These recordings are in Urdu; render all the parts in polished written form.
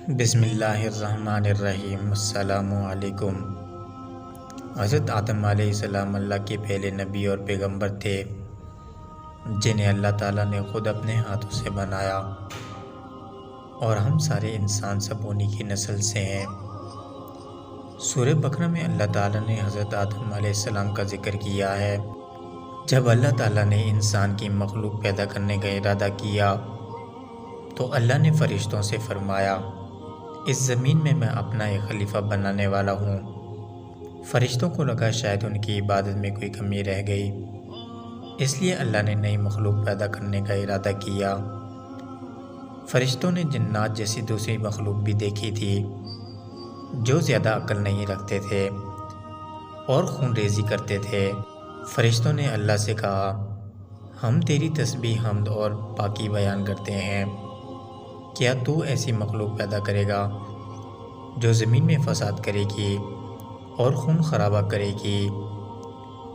بسم اللہ الرحمن الرحیم۔ السلام علیکم۔ حضرت آدم علیہ السلام اللہ کے پہلے نبی اور پیغمبر تھے، جنہیں اللہ تعالیٰ نے خود اپنے ہاتھوں سے بنایا، اور ہم سارے انسان سب انہی کی نسل سے ہیں۔ سورہ بقرہ میں اللہ تعالیٰ نے حضرت آدم علیہ السلام کا ذکر کیا ہے۔ جب اللہ تعالیٰ نے انسان کی مخلوق پیدا کرنے کا ارادہ کیا تو اللہ نے فرشتوں سے فرمایا، اس زمین میں میں اپنا ایک خلیفہ بنانے والا ہوں۔ فرشتوں کو لگا شاید ان کی عبادت میں کوئی کمی رہ گئی، اس لیے اللہ نے نئی مخلوق پیدا کرنے کا ارادہ کیا۔ فرشتوں نے جنات جیسی دوسری مخلوق بھی دیکھی تھی جو زیادہ عقل نہیں رکھتے تھے اور خون ریزی کرتے تھے۔ فرشتوں نے اللہ سے کہا، ہم تیری تسبیح، حمد اور پاکی بیان کرتے ہیں، کیا تو ایسی مخلوق پیدا کرے گا جو زمین میں فساد کرے گی اور خون خرابہ کرے گی؟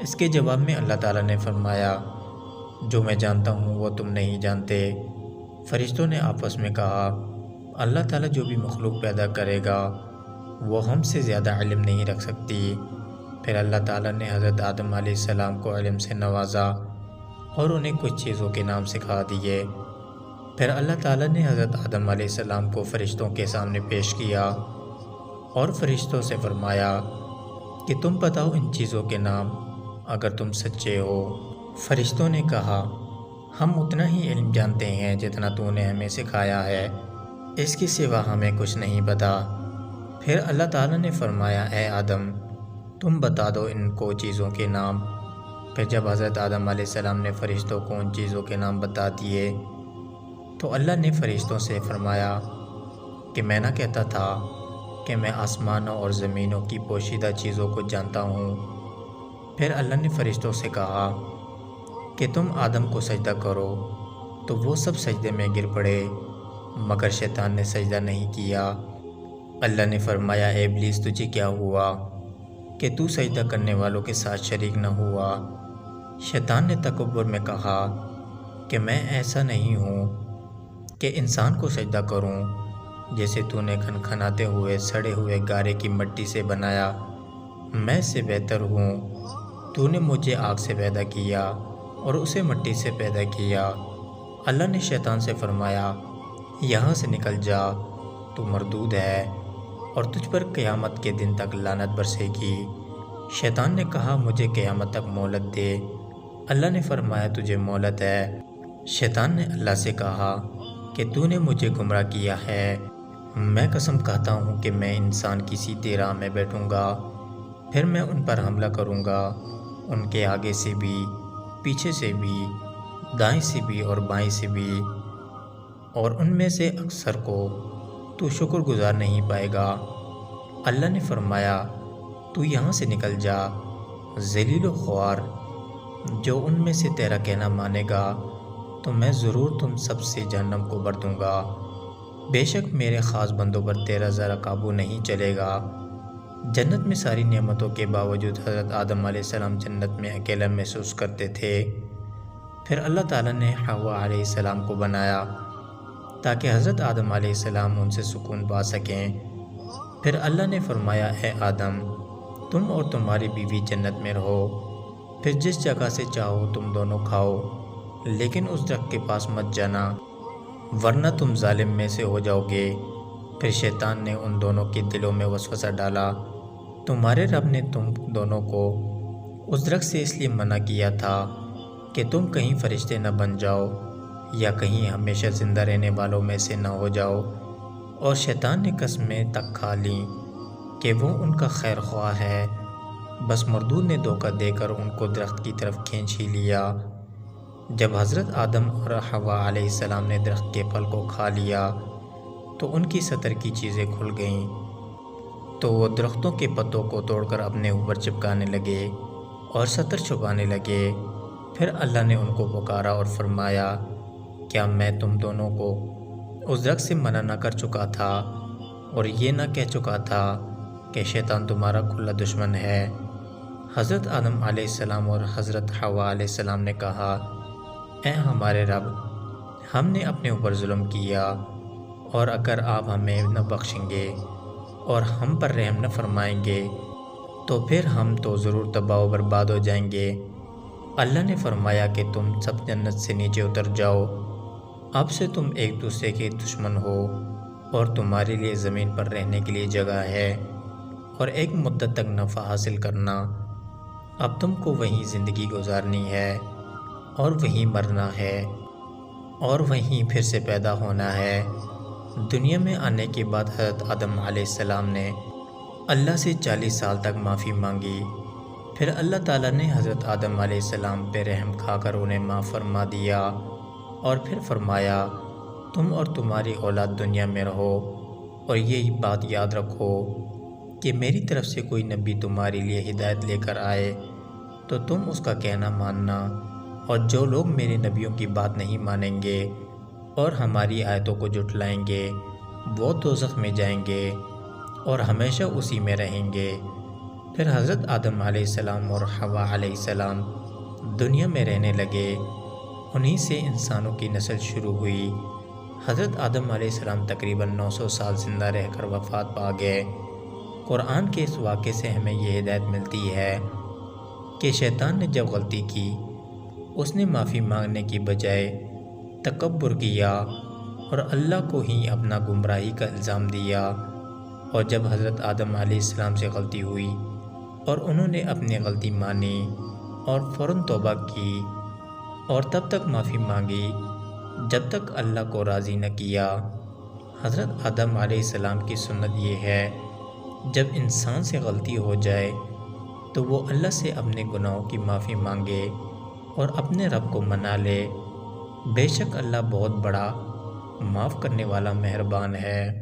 اس کے جواب میں اللہ تعالیٰ نے فرمایا، جو میں جانتا ہوں وہ تم نہیں جانتے۔ فرشتوں نے آپس میں کہا، اللہ تعالیٰ جو بھی مخلوق پیدا کرے گا وہ ہم سے زیادہ علم نہیں رکھ سکتی۔ پھر اللہ تعالیٰ نے حضرت آدم علیہ السلام کو علم سے نوازا اور انہیں کچھ چیزوں کے نام سکھا دیے۔ پھر اللہ تعالیٰ نے حضرت آدم علیہ السلام کو فرشتوں کے سامنے پیش کیا اور فرشتوں سے فرمایا کہ تم بتاؤ ان چیزوں کے نام اگر تم سچے ہو۔ فرشتوں نے کہا، ہم اتنا ہی علم جانتے ہیں جتنا تو نے ہمیں سکھایا ہے، اس کے سوا ہمیں کچھ نہیں پتا۔ پھر اللہ تعالیٰ نے فرمایا، اے آدم تم بتا دو ان کو چیزوں کے نام۔ پھر جب حضرت آدم علیہ السلام نے فرشتوں کو ان چیزوں کے نام بتا دیے تو اللہ نے فرشتوں سے فرمایا کہ میں نہ کہتا تھا کہ میں آسمانوں اور زمینوں کی پوشیدہ چیزوں کو جانتا ہوں۔ پھر اللہ نے فرشتوں سے کہا کہ تم آدم کو سجدہ کرو، تو وہ سب سجدے میں گر پڑے مگر شیطان نے سجدہ نہیں کیا۔ اللہ نے فرمایا، اے ابلیس تجھے کیا ہوا کہ تو سجدہ کرنے والوں کے ساتھ شریک نہ ہوا؟ شیطان نے تکبر میں کہا کہ میں ایسا نہیں ہوں کہ انسان کو سجدہ کروں، جیسے تو نے کھنکھناتے ہوئے سڑے ہوئے گارے کی مٹی سے بنایا، میں اس سے بہتر ہوں۔ تو نے مجھے آگ سے پیدا کیا اور اسے مٹی سے پیدا کیا۔ اللہ نے شیطان سے فرمایا، یہاں سے نکل جا، تو مردود ہے اور تجھ پر قیامت کے دن تک لعنت برسے گی۔ شیطان نے کہا، مجھے قیامت تک مہلت دے۔ اللہ نے فرمایا، تجھے مہلت ہے۔ شیطان نے اللہ سے کہا کہ تو نے مجھے گمراہ کیا ہے، میں قسم کھاتا ہوں کہ میں انسان کی سیدھی راہ میں بیٹھوں گا، پھر میں ان پر حملہ کروں گا، ان کے آگے سے بھی، پیچھے سے بھی، دائیں سے بھی اور بائیں سے بھی، اور ان میں سے اکثر کو تو شکر گزار نہیں پائے گا۔ اللہ نے فرمایا، تو یہاں سے نکل جا، ذلیل و خوار۔ جو ان میں سے تیرا کہنا مانے گا تو میں ضرور تم سب سے جہنم کو بھر دوں گا۔ بے شک میرے خاص بندوں پر تیرا ذرا قابو نہیں چلے گا۔ جنت میں ساری نعمتوں کے باوجود حضرت آدم علیہ السلام جنت میں اکیلا محسوس کرتے تھے۔ پھر اللہ تعالیٰ نے حوا علیہ السلام کو بنایا تاکہ حضرت آدم علیہ السلام ان سے سکون پا سکیں۔ پھر اللہ نے فرمایا، اے آدم تم اور تمہاری بیوی جنت میں رہو، پھر جس جگہ سے چاہو تم دونوں کھاؤ، لیکن اس درخت کے پاس مت جانا ورنہ تم ظالم میں سے ہو جاؤ گے۔ پھر شیطان نے ان دونوں کے دلوں میں وسوسہ ڈالا، تمہارے رب نے تم دونوں کو اس درخت سے اس لیے منع کیا تھا کہ تم کہیں فرشتے نہ بن جاؤ یا کہیں ہمیشہ زندہ رہنے والوں میں سے نہ ہو جاؤ۔ اور شیطان نے قسمیں تک کھا لیں کہ وہ ان کا خیر خواہ ہے، بس مردود نے دھوکہ دے کر ان کو درخت کی طرف کھینچ ہی لیا۔ جب حضرت آدم اور حوا علیہ السلام نے درخت کے پھل کو کھا لیا تو ان کی سطر کی چیزیں کھل گئیں، تو وہ درختوں کے پتوں کو توڑ کر اپنے اوپر چپکانے لگے اور سطر چھپانے لگے۔ پھر اللہ نے ان کو پکارا اور فرمایا، کیا میں تم دونوں کو اس درخت سے منع نہ کر چکا تھا اور یہ نہ کہہ چکا تھا کہ شیطان تمہارا کھلا دشمن ہے؟ حضرت آدم علیہ السلام اور حضرت حوا علیہ السلام نے کہا، اے ہمارے رب، ہم نے اپنے اوپر ظلم کیا اور اگر آپ ہمیں نہ بخشیں گے اور ہم پر رحم نہ فرمائیں گے تو پھر ہم تو ضرور تباہ و برباد ہو جائیں گے۔ اللہ نے فرمایا کہ تم سب جنت سے نیچے اتر جاؤ، اب سے تم ایک دوسرے کے دشمن ہو اور تمہارے لیے زمین پر رہنے کے لیے جگہ ہے اور ایک مدت تک نفع حاصل کرنا۔ اب تم کو وہیں زندگی گزارنی ہے اور وہیں مرنا ہے اور وہیں پھر سے پیدا ہونا ہے۔ دنیا میں آنے کے بعد حضرت آدم علیہ السلام نے اللہ سے 40 سال تک معافی مانگی، پھر اللہ تعالیٰ نے حضرت آدم علیہ السلام پہ رحم کھا کر انہیں معاف فرما دیا اور پھر فرمایا تم اور تمہاری اولاد دنیا میں رہو اور یہی بات یاد رکھو کہ میری طرف سے کوئی نبی تمہارے لیے ہدایت لے کر آئے تو تم اس کا کہنا ماننا، اور جو لوگ میرے نبیوں کی بات نہیں مانیں گے اور ہماری آیتوں کو جھٹلائیں گے وہ دوزخ میں جائیں گے اور ہمیشہ اسی میں رہیں گے۔ پھر حضرت آدم علیہ السلام اور حوا علیہ السلام دنیا میں رہنے لگے، انہی سے انسانوں کی نسل شروع ہوئی۔ حضرت آدم علیہ السلام تقریباً 900 سال زندہ رہ کر وفات پا گئے۔ قرآن کے اس واقعے سے ہمیں یہ ہدایت ملتی ہے کہ شیطان نے جب غلطی کی اس نے معافی مانگنے کی بجائے تکبر کیا اور اللہ کو ہی اپنا گمراہی کا الزام دیا، اور جب حضرت آدم علیہ السلام سے غلطی ہوئی اور انہوں نے اپنی غلطی مانی اور فوراً توبہ کی اور تب تک معافی مانگی جب تک اللہ کو راضی نہ کیا۔ حضرت آدم علیہ السلام کی سنت یہ ہے جب انسان سے غلطی ہو جائے تو وہ اللہ سے اپنے گناہوں کی معافی مانگے اور اپنے رب کو منا لے، بے شک اللہ بہت بڑا معاف کرنے والا مہربان ہے۔